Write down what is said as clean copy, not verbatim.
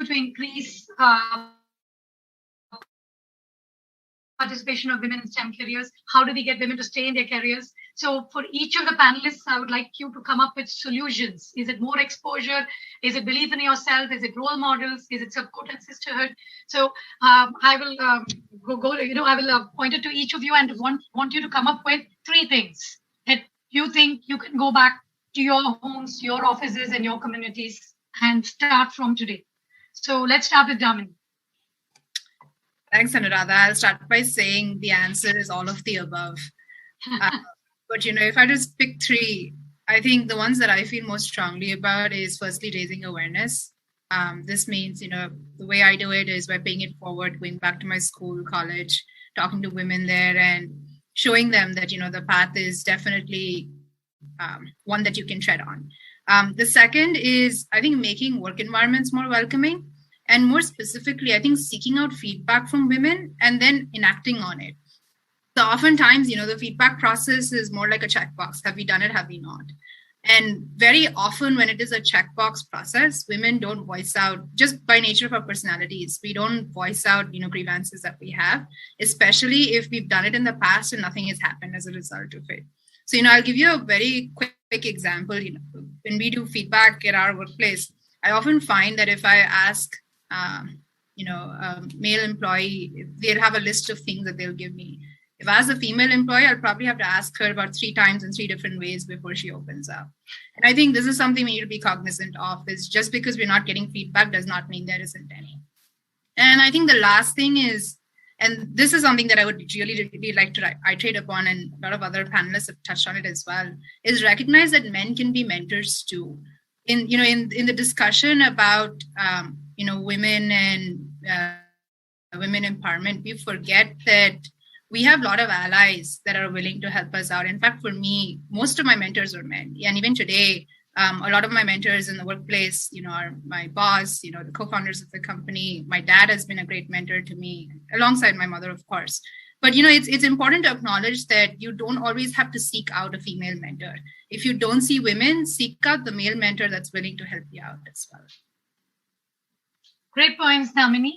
to increase participation of women in STEM careers? How do we get women to stay in their careers? So for each of the panelists, I would like you to come up with solutions. Is it more exposure? Is it belief in yourself? Is it role models? Is it support and sisterhood? So I will I will point it to each of you and want you to come up with 3 things that you think you can go back to your homes, your offices, and your communities and start from today. So let's start with Damini. Thanks, Anuradha. I'll start by saying the answer is all of the above. But, if I just pick 3, I think the ones that I feel most strongly about is firstly raising awareness. This means, the way I do it is by paying it forward, going back to my school, college, talking to women there and showing them that, the path is definitely one that you can tread on. The second is, I think, making work environments more welcoming. And more specifically, I think seeking out feedback from women and then enacting on it. So oftentimes, the feedback process is more like a checkbox. Have we done it? Have we not? And very often when it is a checkbox process, women don't voice out, just by nature of our personalities, we don't voice out, grievances that we have, especially if we've done it in the past and nothing has happened as a result of it. So, I'll give you a very quick example. When we do feedback at our workplace, I often find that if I ask a male employee, they'll have a list of things that they'll give me. If I ask a female employee, I'll probably have to ask her about 3 times in 3 different ways before she opens up. And I think this is something we need to be cognizant of, is just because we're not getting feedback does not mean there isn't any. And I think the last thing is, and this is something that I would really, really like to iterate upon, and a lot of other panelists have touched on it as well, is recognize that men can be mentors too. In the discussion about women and women empowerment, we forget that we have a lot of allies that are willing to help us out. In fact, for me, most of my mentors are men. And even today, a lot of my mentors in the workplace, are my boss, the co-founders of the company. My dad has been a great mentor to me, alongside my mother, of course. But, it's important to acknowledge that you don't always have to seek out a female mentor. If you don't see women, seek out the male mentor that's willing to help you out as well. Great points, Damini.